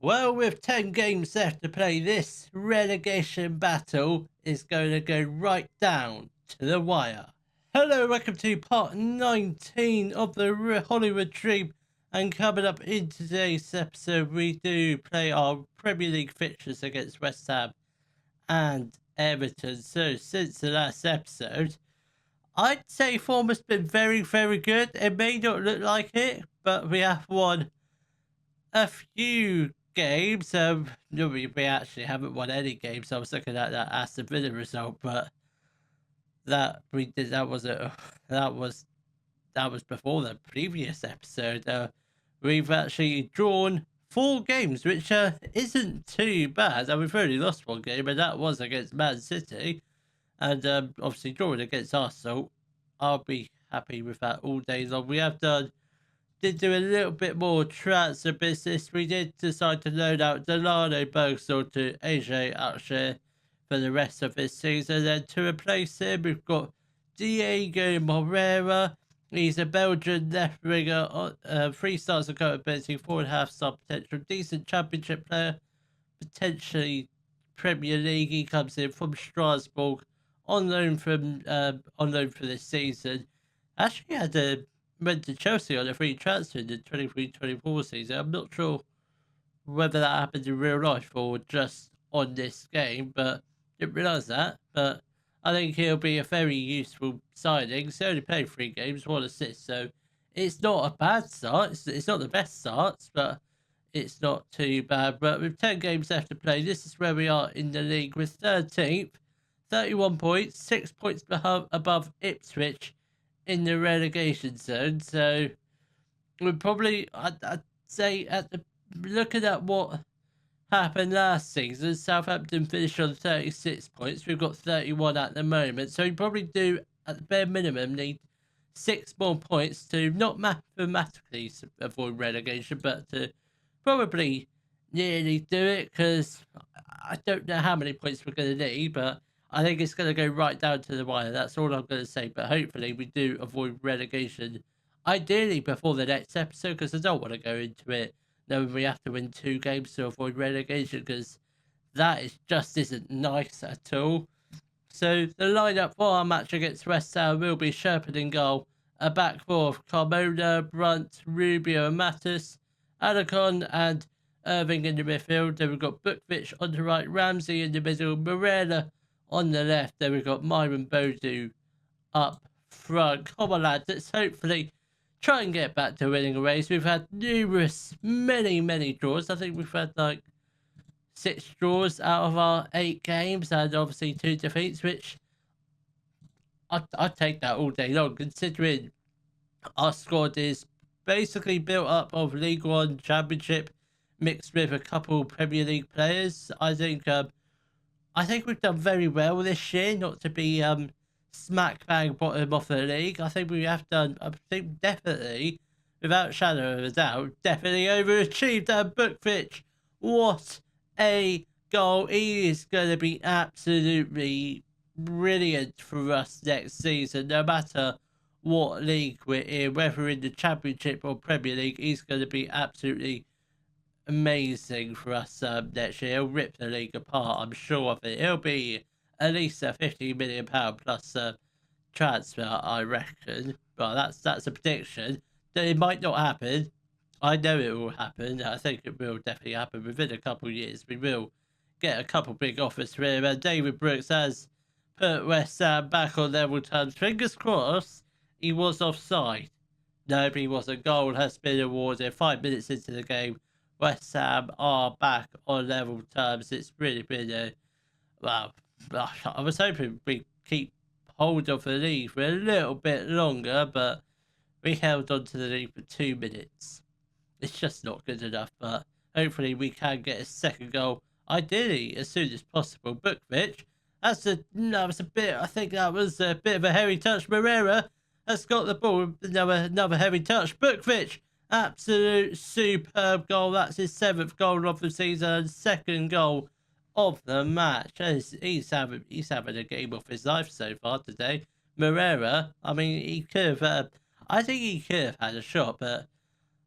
Well, with 10 games left to play, this relegation battle is going to go right down to the wire. Hello, welcome to part 19 of the Hollywood Dream. And coming up in today's episode, we do play our Premier League fixtures against West Ham and Everton. So, since the last episode, I'd say form has been very, very good. It may not look like it, but we have won a few games. No, we actually haven't won any games. I was looking at that Aston Villa result, but that we did. That was before the previous episode. We've actually drawn 4 games, which isn't too bad. And we've only lost 1 game, and that was against Man City. And obviously drawing against Arsenal, I'll be happy with that all day long. We did do a little bit more transfer business. We did decide to loan out Delano Bergson to AJ Alsher for the rest of this season. Then to replace him, we've got Diego Moreira. He's a Belgian left winger, 3 stars of capability, 4.5 star potential, decent championship player, potentially Premier League. He comes in from Strasbourg on loan for this season. Actually went to Chelsea on a free transfer in the 23-24 season. I'm not sure whether that happened in real life or just on this game, but didn't realise that. But I think he'll be a very useful signing. He's only played 3 games, 1 assist, so it's not a bad start. It's not the best starts, but it's not too bad. But with 10 games left to play, this is where we are in the league. With 13th, 31 points, 6 points above Ipswich in the relegation zone. So we're probably, I'd say, looking at what happened last season, Southampton finished on 36 points. We've got 31 at the moment. So we probably do, at the bare minimum, need 6 more points to not mathematically avoid relegation, but to probably nearly do it, because I don't know how many points we're going to need, but I think it's going to go right down to the wire. That's all I'm going to say. But hopefully we do avoid relegation, ideally before the next episode, because I don't want to go into it knowing we have to win 2 games to avoid relegation, because that isn't nice at all. So the lineup for our match against West Ham will be Sherpin in goal, a back 4 of Carmona, Brunt, Rubio and Mattis, Alarcon and Irving in the midfield. Then we've got Bukvich on the right, Ramsey in the middle, Morella on the left. Then we've got Myron Bodu up front. Come on, lads, let's hopefully try and get back to winning a race. We've had many draws. I think we've had like 6 draws out of our 8 games, and obviously 2 defeats, which I'd take that all day long, considering our squad is basically built up of League One, Championship, mixed with a couple Premier League players. I think we've done very well this year, not to be smack bang bottom of the league. I think we have done, definitely, without shadow of a doubt, definitely overachieved. Bukvich, what a goal. He is going to be absolutely brilliant for us next season, no matter what league we're in, whether in the Championship or Premier League. He's going to be absolutely amazing for us next year. He'll rip the league apart, I'm sure of it. He'll be at least a £50 million plus transfer, I reckon. But that's a prediction. That it might not happen. I know it will happen. I think it will definitely happen within a couple of years. We will get a couple big offers for him. And David Brooks has put West Ham back on level terms. Fingers crossed he was offside. No, he wasn't. Goal has been awarded. 5 minutes into the game, West Ham are back on level terms. It's really been wow. I was hoping we keep hold of the lead for a little bit longer, but we held on to the lead for 2 minutes. It's just not good enough, but hopefully we can get a second goal, ideally as soon as possible. Bukvich, I think that was a bit of a hairy touch. Moreira has got the ball, another heavy touch. Bukvich, absolute superb goal. That's his 7th goal of the season and 2nd goal of the match. He's having a game of his life so far today. Moreira, I mean, he could have. I think he could have had a shot, but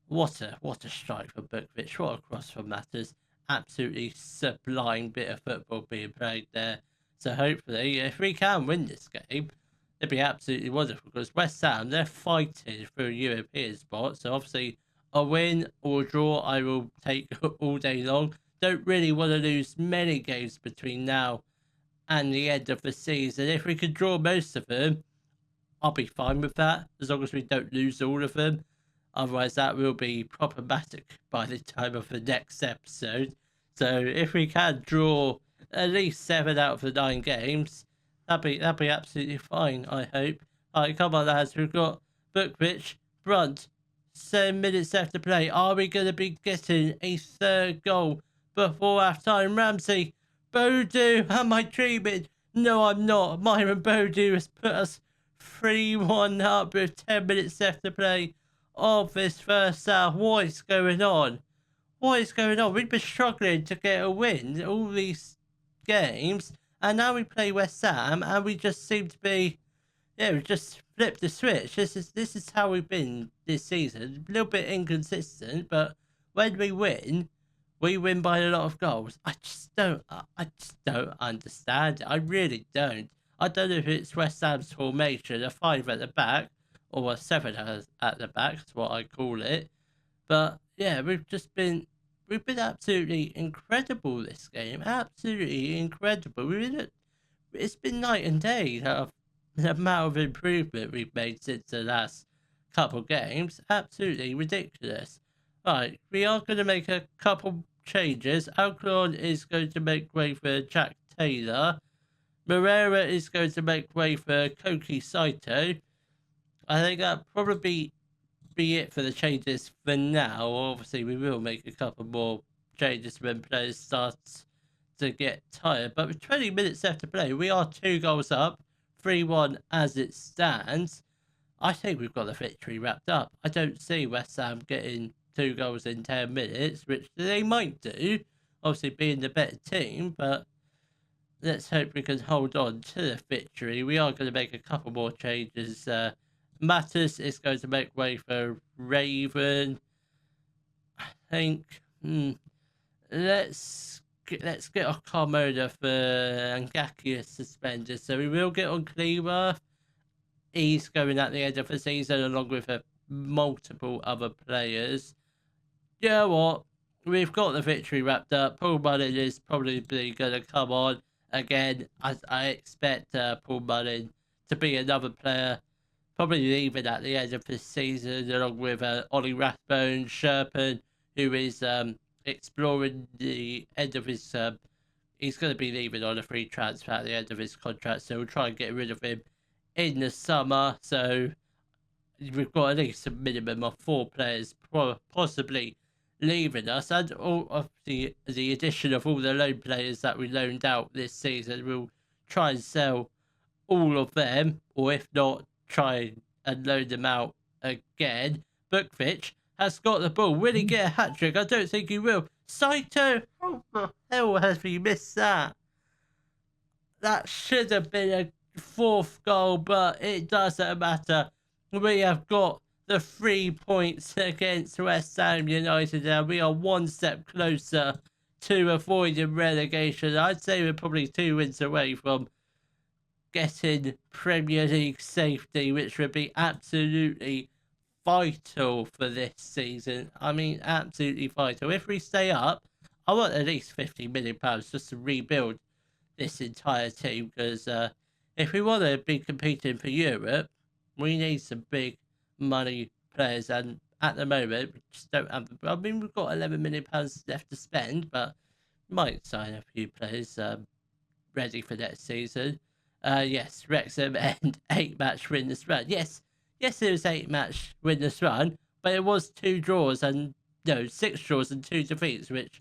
what a strike from Bukvich. What a cross from Matters. absolutely sublime bit of football being played there. So hopefully, if we can win this game, it'd be absolutely wonderful because West Ham, they're fighting for a European spot. So obviously, a win or a draw, I will take all day long. Don't really want to lose many games between now and the end of the season. If we could draw most of them, I'll be fine with that as long as we don't lose all of them. Otherwise, that will be problematic by the time of the next episode. So, if we can draw at least 7 out of the 9 games, that'd be absolutely fine. I hope. Alright, come on, lads. We've got Bookwich, Brunt, 7 minutes left to play. Are we going to be getting a third goal before half time? Ramsey, Bodu, am I dreaming? No, I'm not. Myron Bodu has put us 3-1 up with 10 minutes left to play of this first half. What is going on? What is going on? We've been struggling to get a win all these games, and now we play West Ham, and we just seem to be, we just flipped the switch. This is how we've been this season. A little bit inconsistent, but when we win by a lot of goals. I just don't understand it. I really don't. I don't know if it's West Ham's formation, a 5 at the back, or a 7 at the back, is what I call it. But yeah, we've been absolutely incredible this game. Absolutely incredible. It's been night and day of the amount of improvement we've made since the last couple games. Absolutely ridiculous. Right, we are going to make a couple changes. Alcron is going to make way for Jack Taylor. Moreira is going to make way for Koki Saito. I think that'll probably be it for the changes for now. Obviously, we will make a couple more changes when players start to get tired. But with 20 minutes left to play, we are 2 goals up, 3-1 as it stands. I think we've got the victory wrapped up. I don't see West Ham getting 2 goals in 10 minutes, which they might do, obviously being the better team, but let's hope we can hold on to the victory. We are going to make a couple more changes. Mattis is going to make way for Raven. I think let's get our Carmona for Ngakia suspended. So we will get on Cleaver. He's going at the end of the season along with multiple other players. You know what? We've got the victory wrapped up. Paul Mullin is probably going to come on again. I expect Paul Mullin to be another player, probably leaving at the end of the season, along with Ollie Rathbone, Sherpen, who is exploring the end of his. He's going to be leaving on a free transfer at the end of his contract, so we'll try and get rid of him in the summer. So we've got at least a minimum of 4 players possibly leaving us, and all of the addition of all the loan players that we loaned out this season. We'll try and sell all of them, or if not, try and loan them out again. Bukvich has got the ball. Will he get a hat-trick? I don't think he will. Saito, how the hell has he missed that? That should have been a 4th goal, but it doesn't matter. We have got the 3 points against West Ham United, and we are 1 step closer to avoiding relegation. I'd say we're probably 2 wins away from getting Premier League safety, which would be absolutely vital for this season. I mean, absolutely vital. If we stay up, I want at least £50 million just to rebuild this entire team, because if we want to be competing for Europe, we need some big money players, and at the moment we just don't have. I mean, we've got £11 million left to spend, but might sign a few players ready for next season. Yes, Wrexham and 8-match winless run. Yes, it was 8-match winless run, but it was 2 draws and 6 draws and 2 defeats, which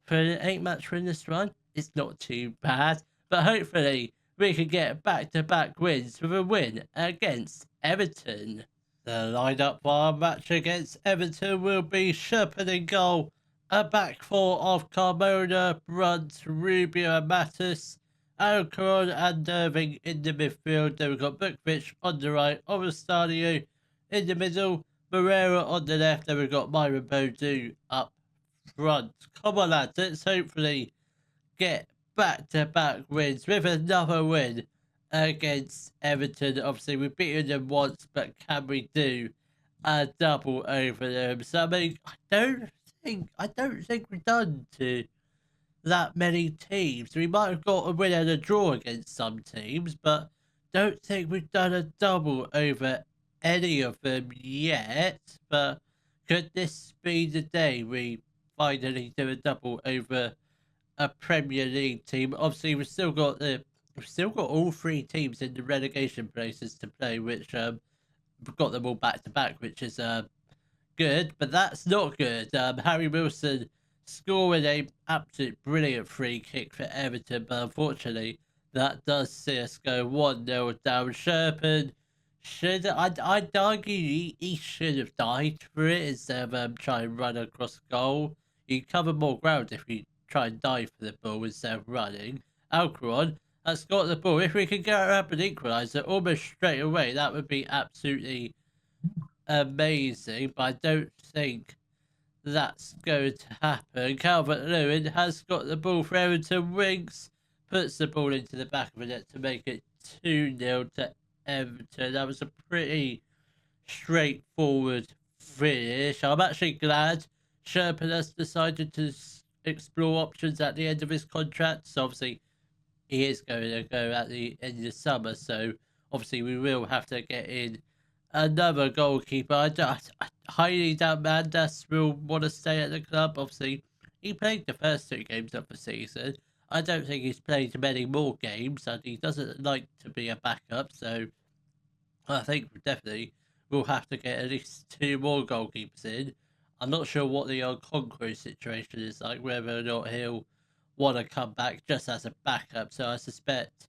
for an 8-match winless run is not too bad. But hopefully we can get back-to-back wins with a win against Everton. The lineup for our match against Everton will be Sherpen in goal, a back 4 of Carmona, Brunt, Rubio and Mattis, Alcaron and Irving in the midfield. Then we've got Bukvich on the right, Orastadio in the middle, Moreira on the left. Then we've got Myron Bodu up front. Come on, lads. Let's hopefully get back-to-back wins with another win against Everton. Obviously, we've beaten them once, but can we do a double over them? So, I mean, I don't think we've done to that many teams. We might have got a win and a draw against some teams, but don't think we've done a double over any of them yet. But could this be the day we finally do a double over a Premier League team? Obviously, we've still got all three teams in the relegation places to play, which we've got them all back to back, which is good, but that's not good. Harry Wilson scoring a absolute brilliant free kick for Everton, but unfortunately, that does see us go 1-0 down. Sherpen I'd argue he should have died for it instead of trying to run across goal. You cover more ground if you try and dive for the ball instead of running. Alcaron has got the ball. If we can get up an equaliser almost straight away, that would be absolutely amazing, but I don't think that's going to happen. Calvert-Lewin has got the ball for Everton. Winks puts the ball into the back of the net to make it 2-0 to Everton. That was a pretty straightforward finish. I'm actually glad Sherpen has decided to explore options at the end of his contract. So obviously he is going to go at the end of the summer. So obviously we will have to get in another goalkeeper. I highly doubt Mandas will want to stay at the club. Obviously, he played the first two games of the season. I don't think he's played many more games, and he doesn't like to be a backup. So I think we definitely will have to get at least two more goalkeepers in. I'm not sure what the Okonkwo situation is like, whether or not he'll want to come back just as a backup. So I suspect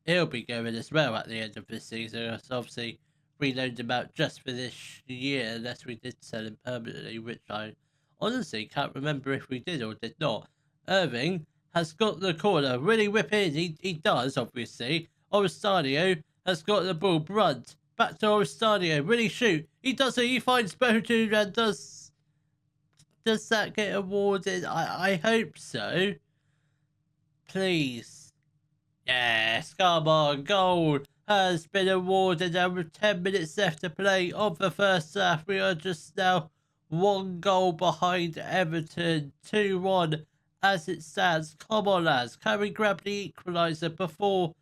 he'll be going as well at the end of this season. So obviously, we loaned him out just for this year, unless we did sell him permanently, which I honestly can't remember if we did or did not. Irving has got the corner, really whip in. He does, obviously. Oristadio has got the ball. Brunt back to Oristadio, really shoot. He does it. He finds Bowden and does that get awarded? I hope so. Please. Yes, come on, goal has been awarded, and with 10 minutes left to play of the first half, we are just now one goal behind Everton, 2-1 as it stands. Come on, lads, can we grab the equaliser before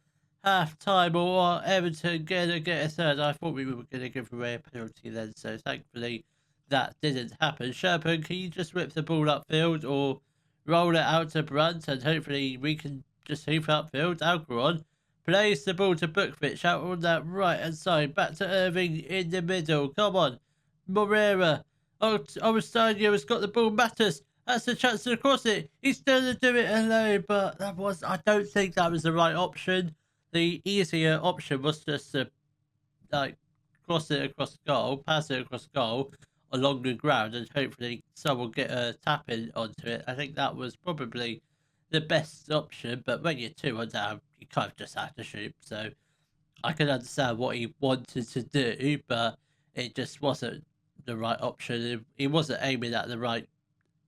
half time, or are Everton going to get a third? I thought we were going to give away a penalty then, so thankfully that didn't happen. Sherpen, can you just whip the ball upfield or roll it out to Brunt, and hopefully we can just hoof upfield? Alcaron plays the ball to Bukvich out on that right hand side. Back to Irving in the middle. Come on. Moreira. Oristadio has got the ball. Mattis has the chance to cross it. He's going to do it alone, but I don't think that was the right option. The easier option was just to cross it across goal, pass it across goal along the ground, and hopefully someone get a tap in onto it. I think that was probably the best option, but when you're 2-1 down, you kind of just have to shoot. So I can understand what he wanted to do, but it just wasn't the right option. He wasn't aiming at the right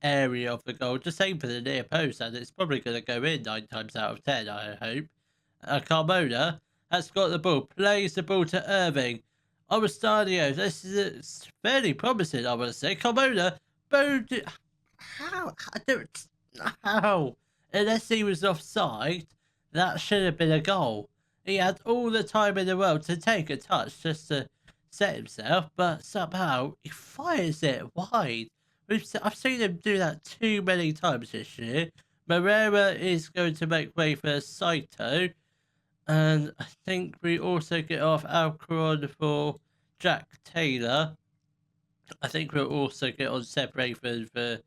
area of the goal. Just aim for the near post, and it's probably going to go in 9 times out of 10, I hope. Carmona has got the ball, plays the ball to Irving. Oristadio, this is fairly promising, I want to say. Carmona, how? I don't. How? Unless he was offside, that should have been a goal. He had all the time in the world to take a touch just to set himself, but somehow he fires it wide. I've seen him do that too many times this year. Moreira is going to make way for Saito, and I think we also get off Alcaron for Jack Taylor. I think we'll also get on Seb Rayford for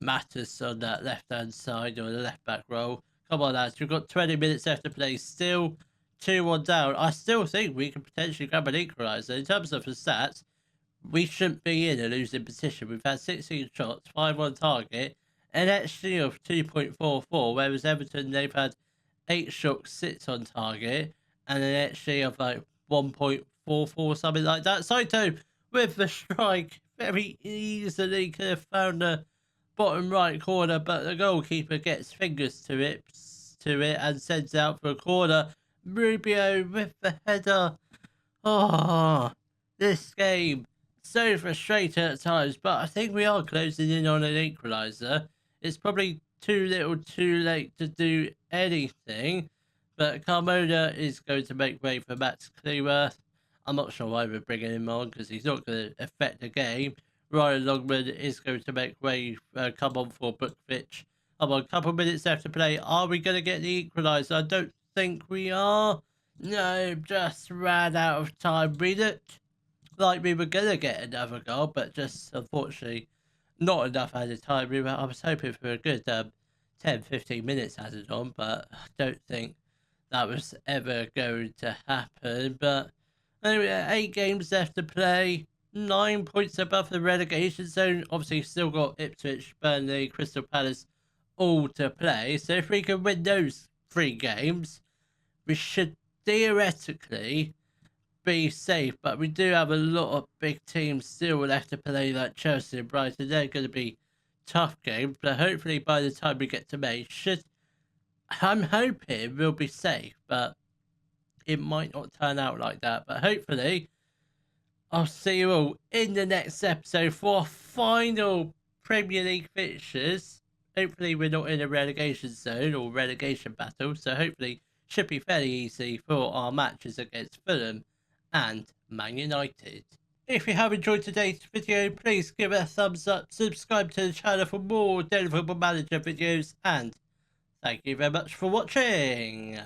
Mattis on that left-hand side, or the left-back role. Come on, lads. We've got 20 minutes left to play. Still 2-1 down. I still think we can potentially grab an equaliser. In terms of the stats, we shouldn't be in a losing position. We've had 16 shots, 5 on target, an XG of 2.44, whereas Everton, they've had 8 shots, 6 on target, and an XG of 1.44, something like that. Saito with the strike very easily could have found a bottom right corner, but the goalkeeper gets fingers to it and sends out for a corner. Rubio with the header. Oh, this game so frustrating at times, but I think we are closing in on an equaliser. It's probably too little, too late to do anything, but Carmona is going to make way for Max Cleworth. I'm not sure why we're bringing him on because he's not going to affect the game. Ryan Longman is going to make way, come on for Bookfitch. Come on, couple minutes left to play. Are we going to get the equaliser? I don't think we are. No, just ran out of time. We looked like we were going to get another goal, but just unfortunately not enough added time. I was hoping for a good 10-15 minutes added on, but I don't think that was ever going to happen. But anyway, 8 games left to play. 9 points above the relegation zone. Obviously, still got Ipswich, Burnley, Crystal Palace all to play. So if we can win those 3 games, we should theoretically be safe. But we do have a lot of big teams still left to play, like Chelsea and Brighton. They're going to be tough games. But hopefully, by the time we get to May, I'm hoping we'll be safe. But it might not turn out like that. But hopefully, I'll see you all in the next episode for our final Premier League fixtures. Hopefully we're not in a relegation zone or relegation battle, so hopefully should be fairly easy for our matches against Fulham and Man United. If you have enjoyed today's video, please give it a thumbs up, subscribe to the channel for more Daily Football Manager videos, and thank you very much for watching.